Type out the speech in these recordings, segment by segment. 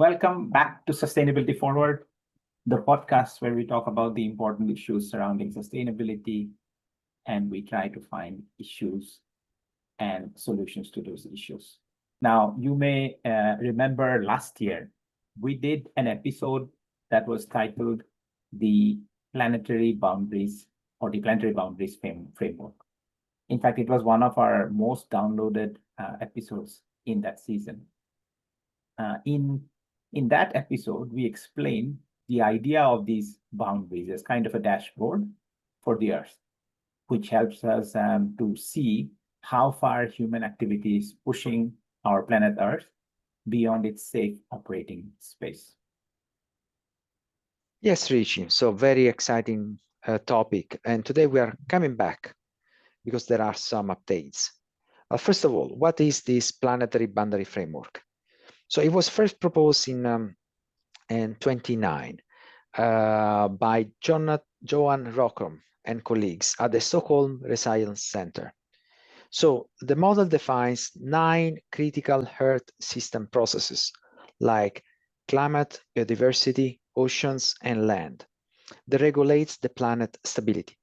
Welcome back to Sustainability Forward, the podcast where we talk about the important issues surrounding sustainability and we try to find issues and solutions to those issues. Now, you may remember last year, we did an episode that was titled The Planetary Boundaries or the Planetary Boundaries Framework. In fact, it was one of our most downloaded episodes in that season. In that episode, we explained the idea of these boundaries as kind of a dashboard for the Earth, which helps us to see how far human activity is pushing our planet Earth beyond its safe operating space. Yes, Rishi. So very exciting topic. And today we are coming back because there are some updates. First of all, what is this planetary boundary framework? So it was first proposed in 29 by Johan Rockrom and colleagues at the Stockholm Resilience Center. So the model defines 9 critical Earth system processes like climate, biodiversity, oceans, and land that regulates the planet stability.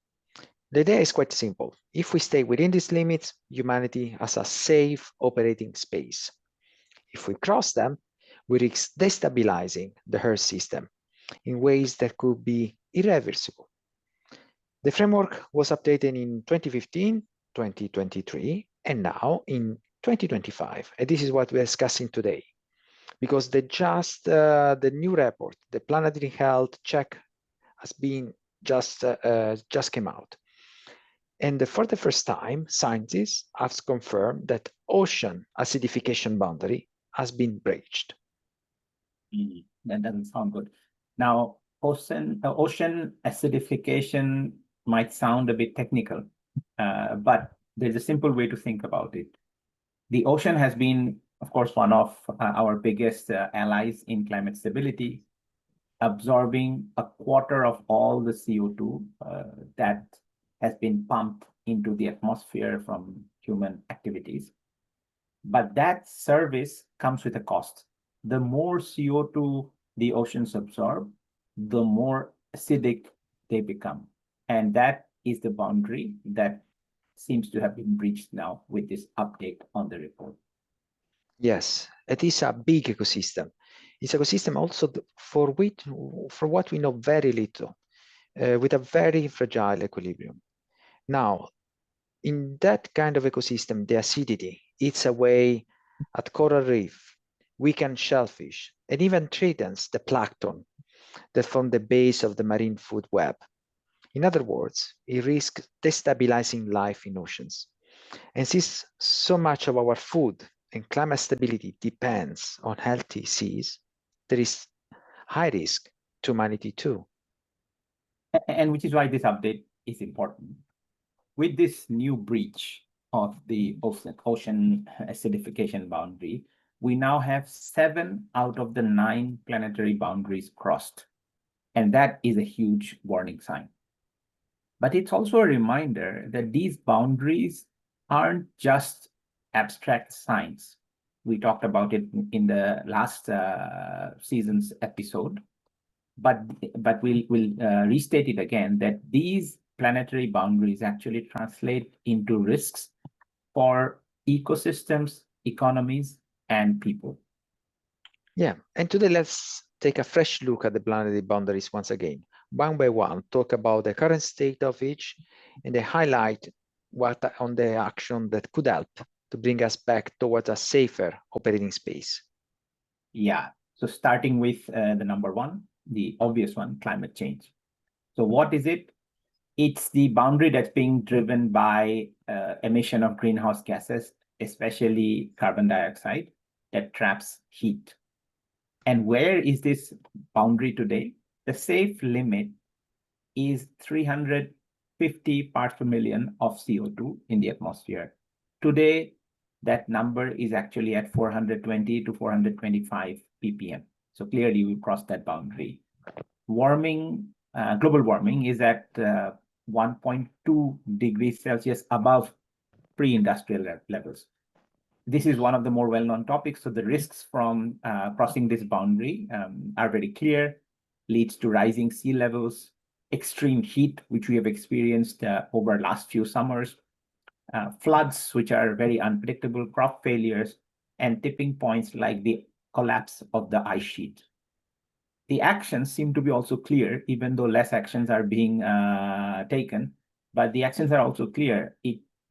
The idea is quite simple. If we stay within these limits, humanity has a safe operating space. If we cross them, we risk destabilizing the Earth system in ways that could be irreversible. The framework was updated in 2015, 2023, and now in 2025. And this is what we're discussing today. Because the new report, the Planetary Health Check, has been just came out. And for the first time, scientists have confirmed that ocean acidification boundary has been breached. That doesn't sound good. Now, ocean acidification might sound a bit technical, but there's a simple way to think about it. The ocean has been, of course, one of our biggest allies in climate stability, absorbing a quarter of all the CO2 that has been pumped into the atmosphere from human activities. But that service comes with a cost. The more CO2 the oceans absorb, the more acidic they become. And that is the boundary that seems to have been breached now with this update on the report. Yes, it is a big ecosystem. It's an ecosystem also for what we know very little, with a very fragile equilibrium. Now, in that kind of ecosystem, the acidity eats away at coral reef, weakens shellfish, and even threatens the plankton that form the base of the marine food web. In other words, it risks destabilizing life in oceans. And since so much of our food and climate stability depends on healthy seas, there is high risk to humanity too. And which is why this update is important. With this new breach of the ocean acidification boundary, we now have 7 out of the 9 planetary boundaries crossed. And that is a huge warning sign. But it's also a reminder that these boundaries aren't just abstract science. We talked about it in the last season's episode, but we'll restate it again that these planetary boundaries actually translate into risks for ecosystems, economies, and people. Yeah, and today let's take a fresh look at the planetary boundaries once again. One by one, talk about the current state of each and they highlight what on the action that could help to bring us back towards a safer operating space. Yeah, so starting with the number 1, the obvious one, climate change. So what is it? It's the boundary that's being driven by emission of greenhouse gases, especially carbon dioxide, that traps heat. And where is this boundary today? The safe limit is 350 parts per million of CO2 in the atmosphere. Today, that number is actually at 420 to 425 ppm. So clearly, we've crossed that boundary. Global warming is at 1.2 degrees Celsius above pre-industrial levels. this is one of the more well-known topics. So the risks from crossing this boundary are very clear, leads to rising sea levels, extreme heat, which we have experienced over last few summers, floods, which are very unpredictable, crop failures, and tipping points like the collapse of the ice sheet. The actions seem to be also clear, even though less actions are being taken, but the actions are also clear.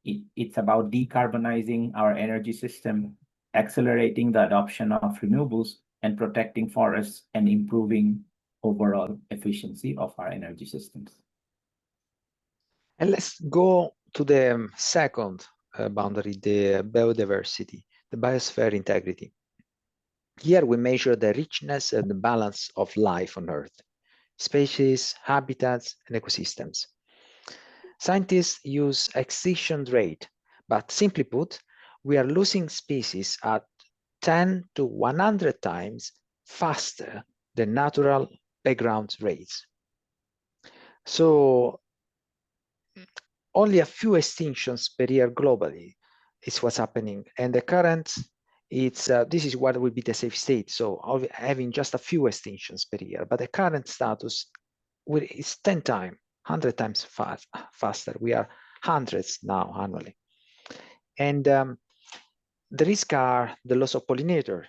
It's about decarbonizing our energy system, accelerating the adoption of renewables, and protecting forests and improving overall efficiency of our energy systems. And let's go to the second boundary, the biodiversity, the biosphere integrity. Here we measure the richness and the balance of life on Earth, species, habitats, and ecosystems. Scientists use extinction rate, but simply put, we are losing species at 10 to 100 times faster than natural background rates. So only a few extinctions per year globally is what's happening. And the current, this is what will be the safe state. So having just a few extinctions per year, but the current status is 10 times, 100 times faster. We are hundreds now annually. And the risk are the loss of pollinator.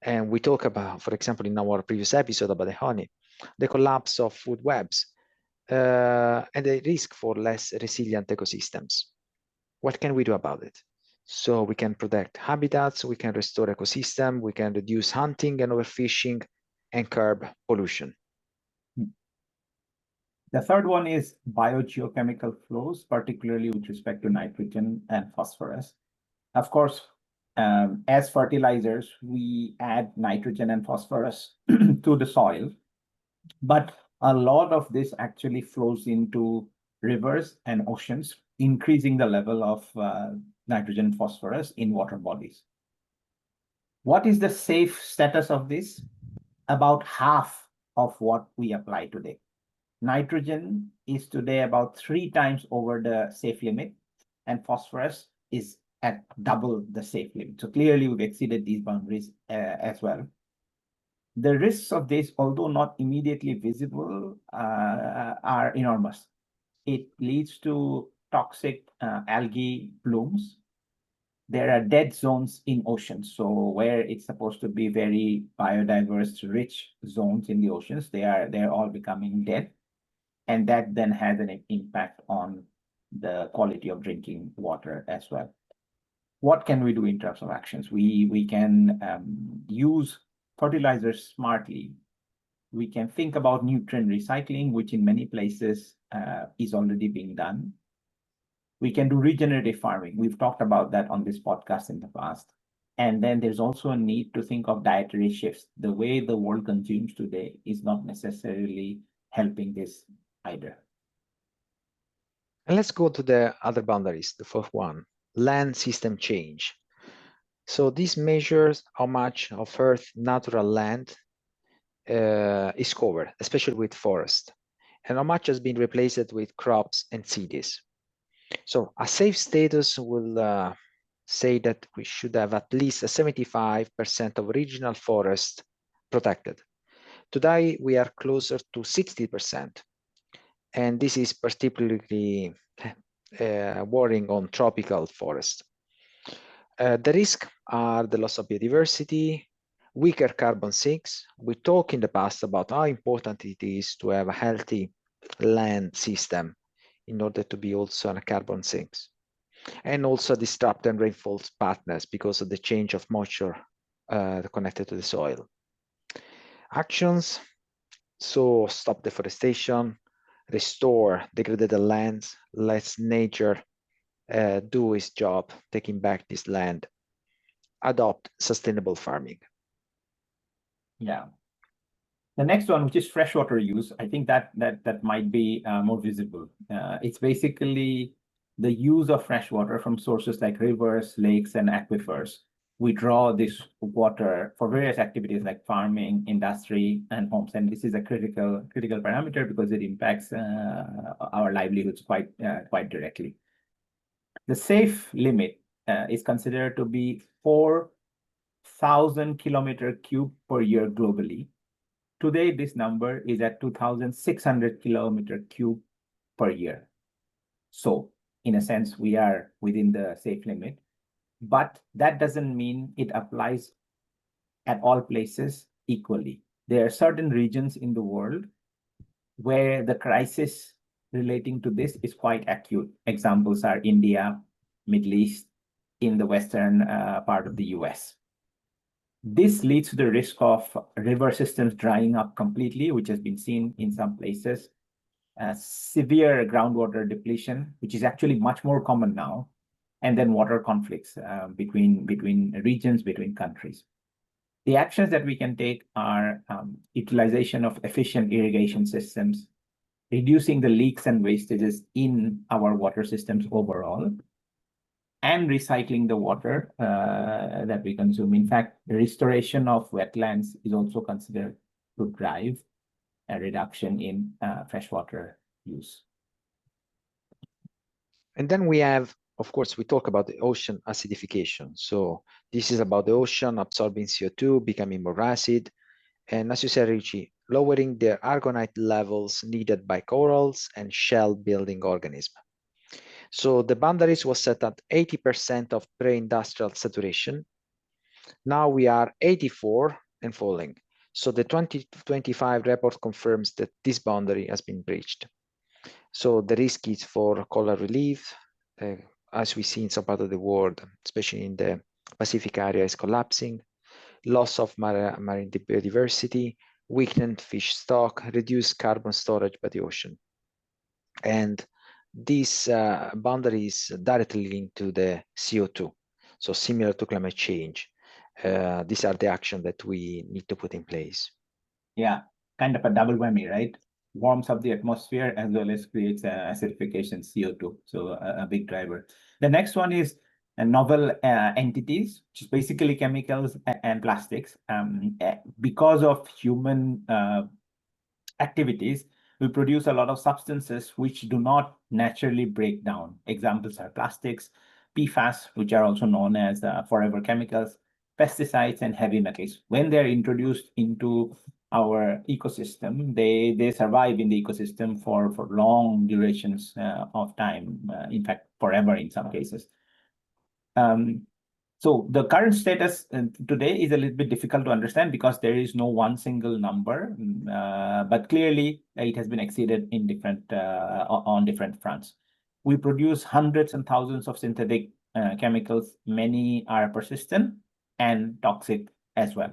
And we talk about, for example, in our previous episode about the honey, the collapse of food webs, and the risk for less resilient ecosystems. What can we do about it? So we can protect habitats, we can restore ecosystem, we can reduce hunting and overfishing, and curb pollution. The third one is biogeochemical flows, particularly with respect to nitrogen and phosphorus. Of course, as fertilizers, we add nitrogen and phosphorus to the soil, but a lot of this actually flows into rivers and oceans, increasing the level of nitrogen and phosphorus in water bodies. What is the safe status of this? About half of what we apply today. Nitrogen is today about 3 times over the safe limit, and phosphorus is at double the safe limit. So clearly we've exceeded these boundaries as well. The risks of this, although not immediately visible, are enormous. It leads to toxic algae blooms. There are dead zones in oceans. So where it's supposed to be very biodiverse, rich zones in the oceans, they're all becoming dead. And that then has an impact on the quality of drinking water as well. What can we do in terms of actions? We can use fertilizers smartly. We can think about nutrient recycling, which in many places is already being done. We can do regenerative farming. We've talked about that on this podcast in the past. And then there's also a need to think of dietary shifts. The way the world consumes today is not necessarily helping this either. And let's go to the other boundaries, the fourth one, land system change. So this measures how much of Earth's natural land is covered, especially with forest, and how much has been replaced with crops and cities. So a safe status will say that we should have at least 75% of regional forest protected. Today, we are closer to 60%. And this is particularly worrying on tropical forests. The risks are the loss of biodiversity, weaker carbon sinks. We talked in the past about how important it is to have a healthy land system in order to be also on a carbon sinks. And also disrupt and rainfall patterns because of the change of moisture connected to the soil. Actions, so stop deforestation, restore degraded lands, let nature do its job, taking back this land, adopt sustainable farming. Yeah. The next one, which is freshwater use, I think that might be more visible. It's basically the use of fresh water from sources like rivers, lakes, and aquifers. We draw this water for various activities like farming, industry, and homes. And this is a critical parameter because it impacts our livelihoods quite directly. The safe limit is considered to be 4,000 kilometer cube per year globally. Today, this number is at 2,600 kilometer cube per year. So, in a sense, we are within the safe limit, but that doesn't mean it applies at all places equally. There are certain regions in the world where the crisis relating to this is quite acute. Examples are India, Middle East, in the western part of the US. This leads to the risk of river systems drying up completely, which has been seen in some places. Severe groundwater depletion, which is actually much more common now, and then water conflicts between regions, between countries. The actions that we can take are utilization of efficient irrigation systems, reducing the leaks and wastages in our water systems overall, and recycling the water that we consume. In fact, the restoration of wetlands is also considered to drive a reduction in freshwater use. And then we have, of course, we talk about the ocean acidification. So this is about the ocean absorbing CO2, becoming more acid. And as you said, Wrishi, lowering the argonite levels needed by corals and shell building organisms. So the boundaries was set at 80% of pre-industrial saturation. Now we are 84 and falling. So the 2025 report confirms that this boundary has been breached. So the risk is for coral relief, as we see in some part of the world, especially in the Pacific area, is collapsing, loss of marine biodiversity, weakened fish stock, reduced carbon storage by the ocean. And these boundaries directly linked to the CO2, so similar to climate change. These are the actions that we need to put in place. Yeah, kind of a double whammy, right? Warms up the atmosphere as well as creates acidification, CO2. So a big driver. The next one is novel entities, which is basically chemicals and plastics. Because of human activities, we produce a lot of substances which do not naturally break down. Examples are plastics, PFAS, which are also known as forever chemicals, pesticides, and heavy metals. When they're introduced into our ecosystem, they survive in the ecosystem for long durations of time, in fact, forever in some cases. So the current status today is a little bit difficult to understand because there is no one single number, but clearly it has been exceeded in on different fronts. We produce hundreds and thousands of synthetic chemicals. Many are persistent and toxic as well.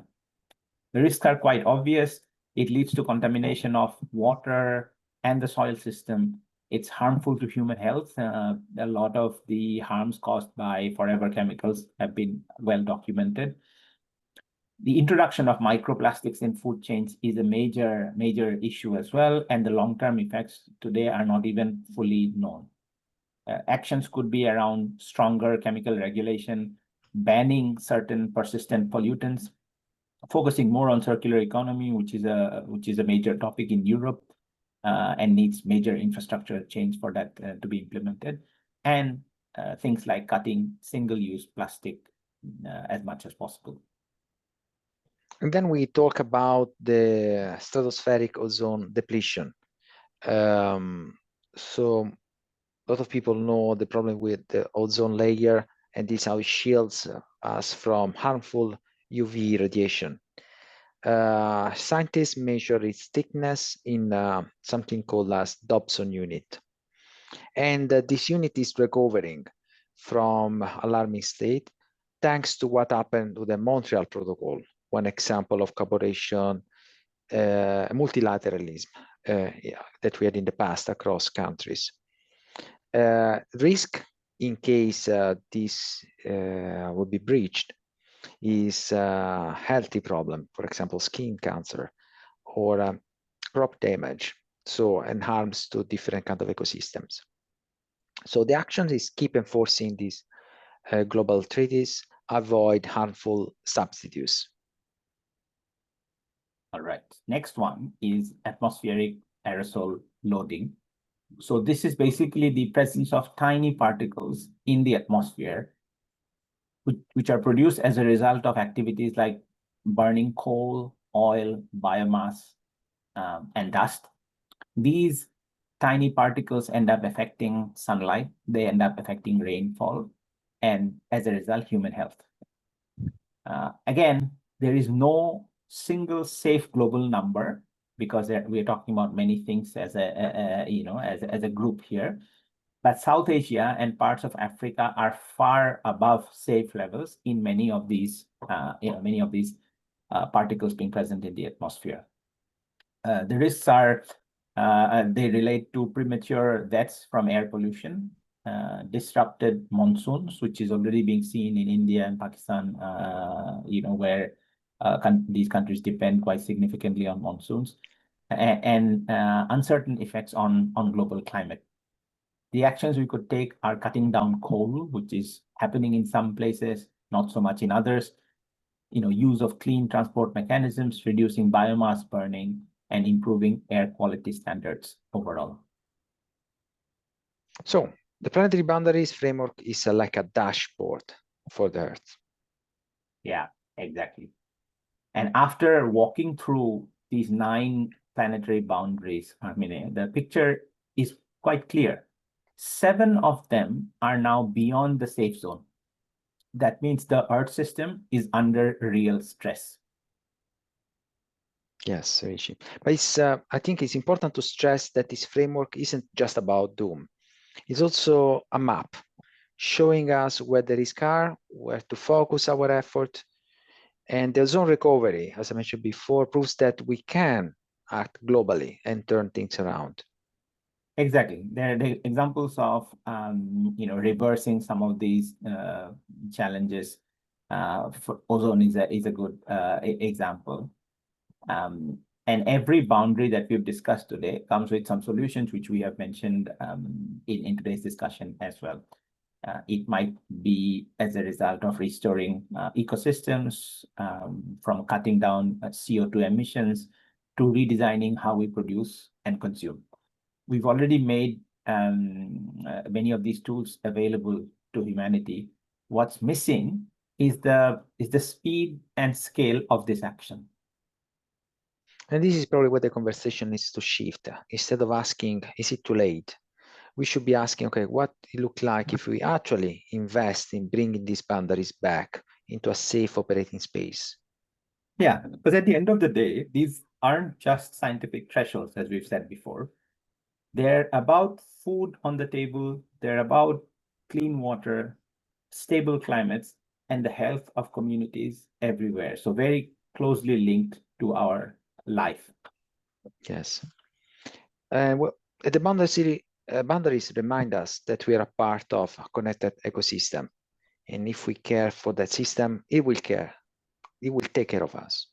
The risks are quite obvious. It leads to contamination of water and the soil system. It's harmful to human health. A lot of the harms caused by forever chemicals have been well documented. The introduction of microplastics in food chains is a major issue as well, and the long-term effects today are not even fully known. Actions could be around stronger chemical regulation, banning certain persistent pollutants, focusing more on circular economy, which is a major topic in Europe, and needs major infrastructure change for that to be implemented, and things like cutting single-use plastic as much as possible. And then we talk about the stratospheric ozone depletion. So a lot of people know the problem with the ozone layer, and this how it shields us from harmful UV radiation. Scientists measure its thickness in something called as Dobson unit. And this unit is recovering from alarming state thanks to what happened to the Montreal Protocol, one example of cooperation, multilateralism that we had in the past across countries. Risk in case this would be breached is a healthy problem, for example, skin cancer or crop damage, so and harms to different kind of ecosystems. So the action is keep enforcing these global treaties, avoid harmful substitutes. All right, next one is atmospheric aerosol loading. So this is basically the presence of tiny particles in the atmosphere which are produced as a result of activities like burning coal, oil, biomass, and dust. These tiny particles end up affecting sunlight, they end up affecting rainfall, and as a result, human health. Again, there is no single safe global number because we're talking about many things as a group here. But South Asia and parts of Africa are far above safe levels in many of these particles being present in the atmosphere. The risks are they relate to premature deaths from air pollution, disrupted monsoons, which is already being seen in India and Pakistan, where these countries depend quite significantly on monsoons, and uncertain effects on global climate. The actions we could take are cutting down coal, which is happening in some places, not so much in others. Use of clean transport mechanisms, reducing biomass burning, and improving air quality standards overall. So the planetary boundaries framework is like a dashboard for the Earth. Yeah, exactly. And after walking through these 9 planetary boundaries, Carmine, the picture is quite clear. 7 of them are now beyond the safe zone. That means the Earth system is under real stress. Yes, Rishi. But I think it's important to stress that this framework isn't just about doom. It's also a map showing us where the risks are, where to focus our effort. And the ozone recovery, as I mentioned before, proves that we can act globally and turn things around. Exactly. There are the examples of reversing some of these challenges. For ozone is a good example. And every boundary that we've discussed today comes with some solutions, which we have mentioned in today's discussion as well. It might be as a result of restoring ecosystems, from cutting down CO2 emissions to redesigning how we produce and consume. We've already made many of these tools available to humanity. What's missing is the speed and scale of this action. And this is probably where the conversation needs to shift. Instead of asking, is it too late? We should be asking, okay, what it look like if we actually invest in bringing these boundaries back into a safe operating space? Yeah, because at the end of the day, these aren't just scientific thresholds, as we've said before. They're about food on the table. They're about clean water, stable climates, and the health of communities everywhere. So very closely linked to our life. Yes. Well, the boundaries remind us that we are a part of a connected ecosystem. And if we care for that system, it will care. It will take care of us.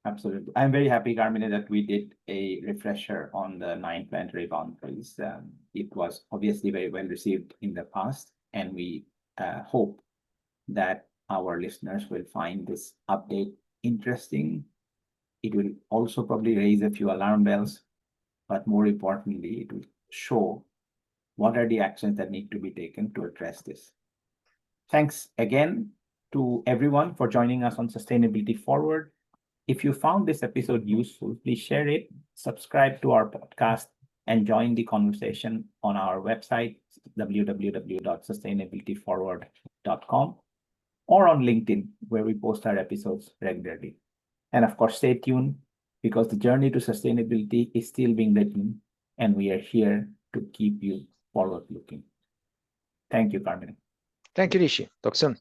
Absolutely. I'm very happy, Carmine, that we did a refresher on the 9 planetary boundaries. It was obviously very well received in the past, and we hope that our listeners will find this update interesting. It will also probably raise a few alarm bells, but more importantly, it will show what are the actions that need to be taken to address this. Thanks again to everyone for joining us on Sustainability Forward. If you found this episode useful, please share it, subscribe to our podcast, and join the conversation on our website, www.sustainabilityforward.com, or on LinkedIn, where we post our episodes regularly. And of course, stay tuned, because the journey to sustainability is still being written, and we are here to keep you forward-looking. Thank you, Carmine. Thank you, Rishi. Talk soon.